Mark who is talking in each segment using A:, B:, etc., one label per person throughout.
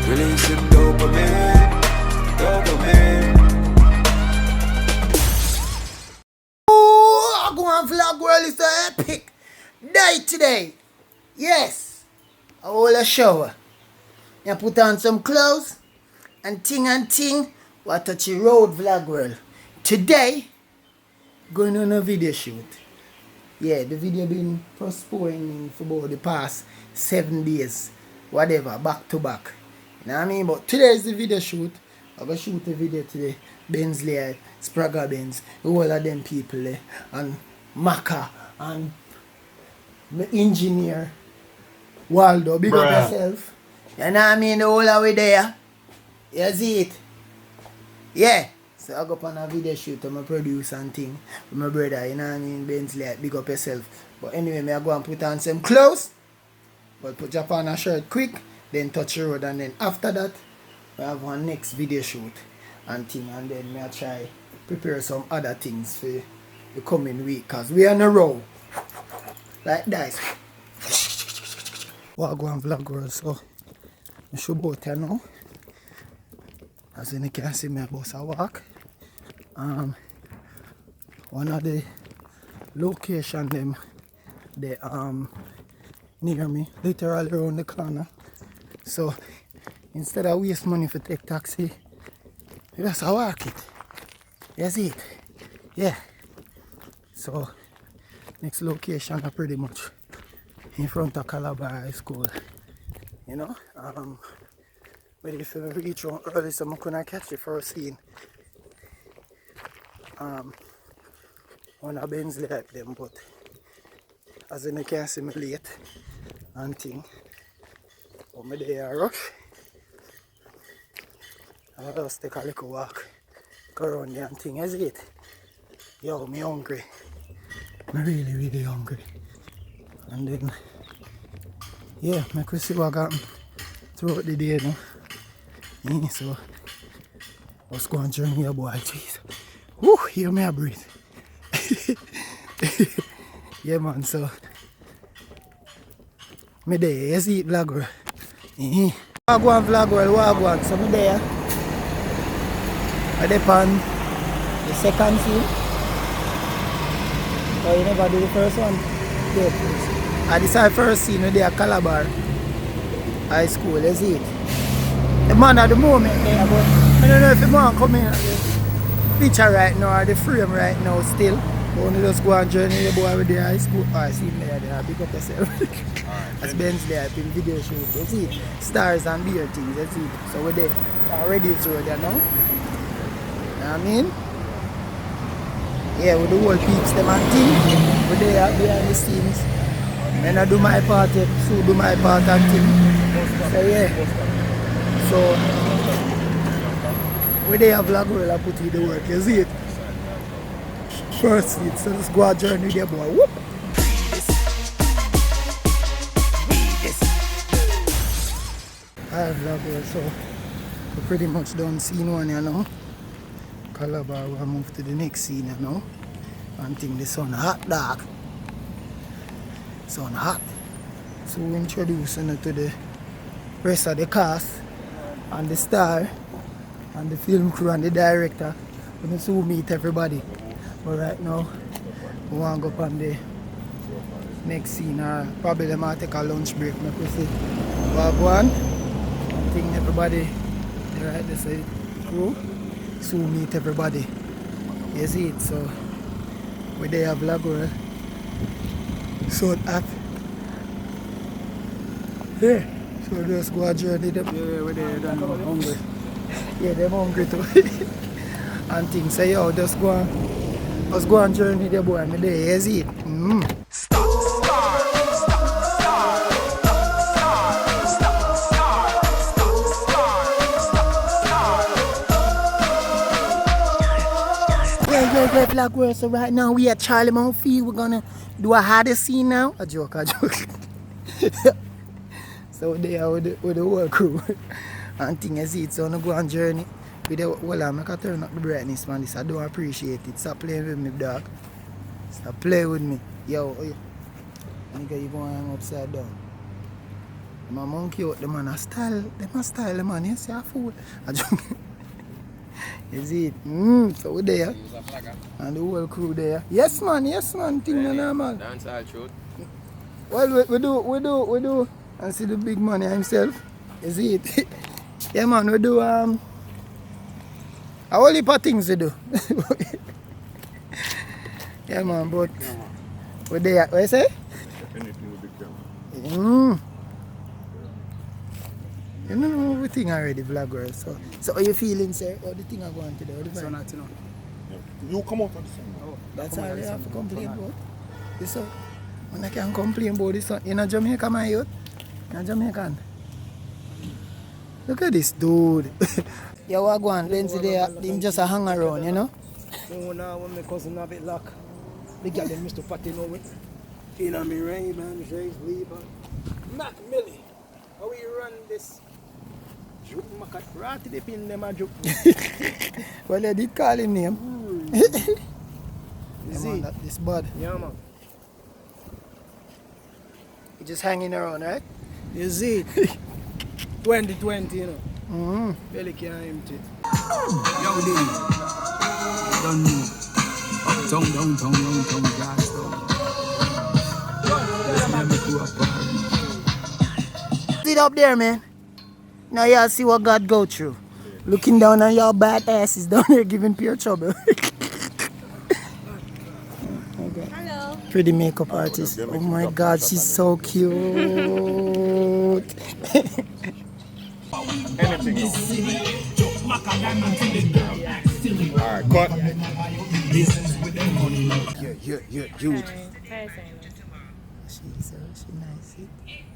A: Releasing dopamine.
B: Oh, go on vlog world is the epic day today. Yes, I will a shower. You put on some clothes and ting. What touch your road vlog world. Today, going on a video shoot. Yeah, the video been postponing for about the past 7 days. Whatever, back to back. You know what I mean? But today is the video shoot. I'm going to shoot a video today. Benzly, Spragga Benz, all of them people there. And Maka, and the engineer, Waldo, big up yourself. You know what I mean? The whole of way there. You see it? Yeah. So I go up on a video shoot to my producer and thing with my brother, you know what I mean? Benzly, big up yourself. But anyway, I go and put on some clothes. But put up on a shirt quick, then touch the road, and then after that, we have one next video shoot and thing, and then I try prepare some other things for the coming week, cause we on a roll. Like that. Well, I go and vlog world, so I show both here now. As you can see me about a walk. One of the location them they near me, literally around the corner. So instead of waste money for take taxi, you just walk it. You see it? Yeah. So next location are pretty much in front of Calabar High School. You know? But if you reach on early, so I couldn't catch the first scene. On a Benzly like them, but as you can see me late and thing. But me there rush. I'll just take a little walk, go around there and thing, is it? Yo, me hungry. I'm really hungry. And then, yeah, make we see what happen throughout the day now. Yeah, so, let's go and journey here, boy, jeez. Whew, hear me a breathe. Yeah, man, so, me there, you see it, vlogger. I go and vlog world, what I go on, so me there. I depend the second scene. So you never do the first one? Yeah. I decide first scene with the Calabar High School, you see it? The man at the moment there, but I don't know if the man come in at the picture right now or the frame right now still. But only just go and journey the boy with the high school. Oh, I see him there, big up yourself. That's Benzly, I've been video shoot, you see it? Stars and beer things, you see it? So we're there, already it's road there now. You know what I mean? Yeah, with the whole peeps them and thing, we're there behind the scenes. And I do my part, so do my part and thing. So yeah. So, when they have vlog world, I put in the work, you see it? First seat, so let's go and journey there, boy. Whoop! I have vlog world, so we're pretty much done scene one, you know. Calabar will move to the next scene, you know. And think the sun hot, dark. Sun hot. So we introduce you to the rest of the cast. And the star, and the film crew, and the director. We're going to soon meet everybody. But right now, we want to go up on the next scene. Or probably they might take a lunch break. Make we see what go on. I think everybody, right, this is crew. Soon meet everybody. You see it? So, we're there vlog world. So hot. Yeah. So just go and journey them. Yeah, we're there, they're hungry. Yeah, they're hungry too. And things say, yo, just go and journey the boy, me there, you see it? Yeah, vlog world. So right now we at Charlie Mount Field. We're gonna do a harder scene now. A joke. So there with the whole crew and thing, you see it, so I'm gonna go on journey with the well, I'm gonna turn up the brightness, man. This I don't appreciate it. Stop playing with me, dog. Stop playing with me. Yo, Nigga, you going upside down. My monkey out the man a style. Them a style the man, you see a fool. You see it? So we there. And the whole crew there. Yes man, thing no normal.
C: Dance all truth.
B: Well we do. And see the big man himself. You see it? Yeah man, we do a whole heap of things we do. Yeah man, but we there. What you say?
C: Anything with the camera.
B: You know everything already, vlogger. So how you feeling, sir? How the thing are going today?
D: So not to know.
C: You come out on the sun.
D: Oh,
B: That's all you have to complain about. This one. When I can complain about this one. You know Jamaica, my youth? You're Jamaican. Look at this dude. You walk on, Benzly there, him just a hang around, you know?
D: So now when my cousin have it lock, the girl them Mr. Patty know it. In on me rain, man, Jay's leave. Mac Millie, how we run this? Juke Macat, right to the pin them a juke.
B: Well, they did call him name.
D: You
B: Yeah,
D: see?
B: man, this bud.
D: Yeah, man.
B: He just hanging around, right?
D: You see? 2020, you know.
B: Mm-hmm.
D: Belly can't empty. Yo, Diddy. Don't know. Downtown, grass down. Let's never go apart.
B: Sit up there, man. Now y'all see what God go through. Looking down on y'all bad asses down there giving pure trouble. Okay.
E: Hello.
B: Pretty makeup artist. Oh my God, she's so cute.
C: Anything. Alright, cut.
D: Yeah, Jude.
B: She's nice.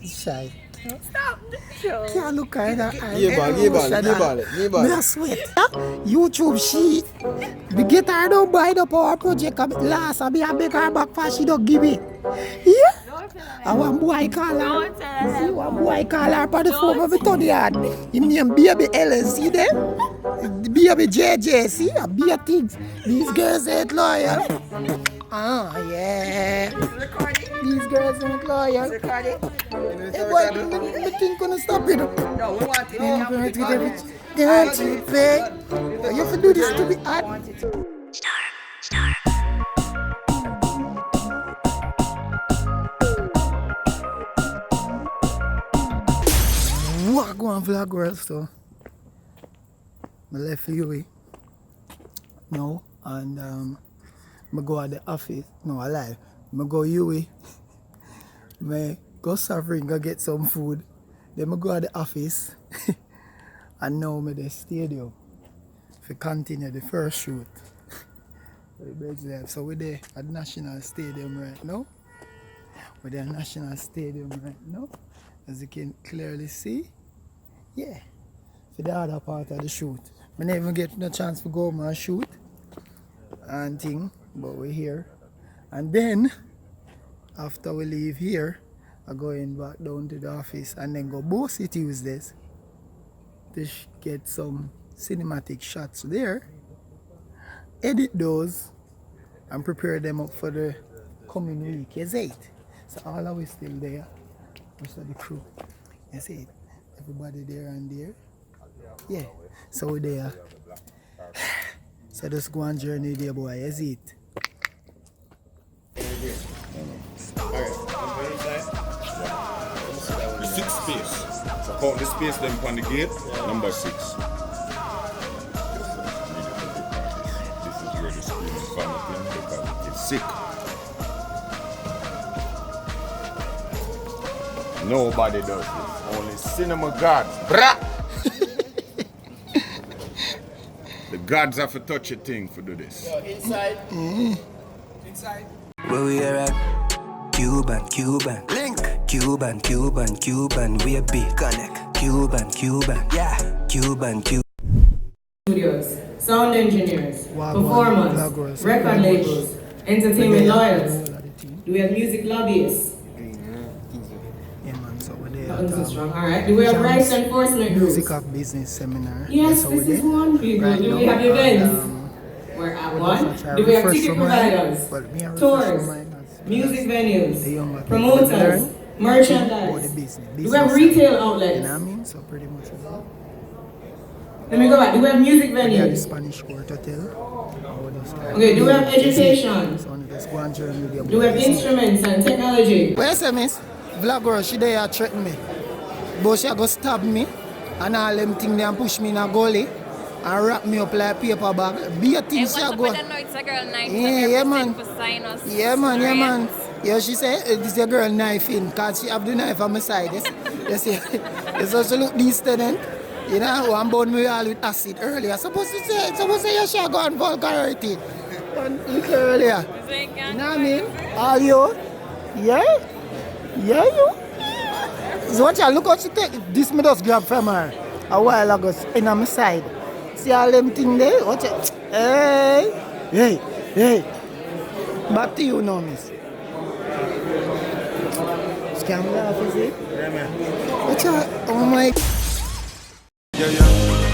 B: She's shy.
E: Stop the show.
B: Can't look at her.
C: Give it.
B: Me a sweat. YouTube, she. We get her don't buy the power project. Last, I be a beg her back for she don't give it. Yeah. I want boy call her.
E: Don't tell her.
B: See one boy call her for the phone of the turn yard. Him name Baby Ellen, see them? Baby JJ, see? A be a things. These girls ain't loyal. Ah, yeah. These girls ain't loyal. Hey boy, the thing gonna stop it.
F: No, we want it.
B: Don't you pay? You have to do this to be hot. What go on vlog world so? I left you no, and I go at the office. No, I lie. I go Yui. I go Sovereign, go get some food. Then I go at the office. And now I'm at the stadium to continue the first shoot. So we're there at the National Stadium right now. We're there at National Stadium right now. As you can clearly see. Yeah. For the other part of the shoot. I never get no chance to go home and shoot. And thing. But we're here. And then after we leave here, I'm going back down to the office and then go Bossy Tuesdays to get some cinematic shots there, edit those and prepare them up for the coming week. You see it? So all of us still there. Most of the crew. You see it? Everybody there and there. Yeah. So we're there. So just go on journey there, boy. You see it?
C: The 6th space. So count the space then on the gate, number 6. This is where the screen is from because it's sick. Nobody does this. Only cinema gods. Brah! The gods have to touch a thing for do this.
D: Inside. Inside.
G: Where we are at? Cuban, link. Cuban, we a big connect. Cuban, yeah. Cuban.
H: Studios, sound engineers,
B: Wow,
H: performers,
B: vloggers,
H: record labels, entertainment lawyers.
B: Do
H: Do we have music lobbyists?
B: Yeah, man, so we're there
H: Nothing so
B: at
H: strong. Alright. Do we have rights enforcement groups?
B: Music of Business Seminar.
H: Yes,
B: so
H: this
B: we're
H: is
B: there.
H: one. People.
B: Right
H: Do
B: now,
H: we have events?
B: and,
H: We're at
B: we're
H: one.
B: just trying
H: Do
B: to
H: we have
B: refresh
H: ticket
B: my mind,
H: providers?
B: but me and refresh
H: Tours.
B: my mind, that's-
H: music
B: The
H: venues,
B: younger people
H: promoters,
B: learn about the
H: merchandise.
B: business.
H: Do we have retail outlets?
B: You know what I mean? So pretty much is that.
H: Let me go back. Do we have music
B: Yeah, the
H: venues?
B: Spanish Court Hotel.
H: Okay, do we have education?
B: So just go and join with your
H: Do we have instruments and technology?
B: Where say, miss? Vlogger, she there threaten me. But she go stab me and all them things there and push me in a gully and wrap me up like a paper bag. Be a thing she go.
E: It's a girl knife.
B: Yeah, man.
E: Sinus.
B: Yeah, man, yeah, man. Yeah, she say this is a girl knife in because she have the knife on my side. You see, so she look this student. You know, one bone me all with acid earlier. Supposed to say you should go on vulgarity. One little earlier. You know what I mean? All you? Yeah? Yeah, you? So watch out, look how she take this me just grab from her a while ago in on my side. See all them things there? Watch out. Hey. Back to you now, miss. Scam laugh, is it?
C: Yeah, man.
B: Watch out. Oh my.
C: Yeah.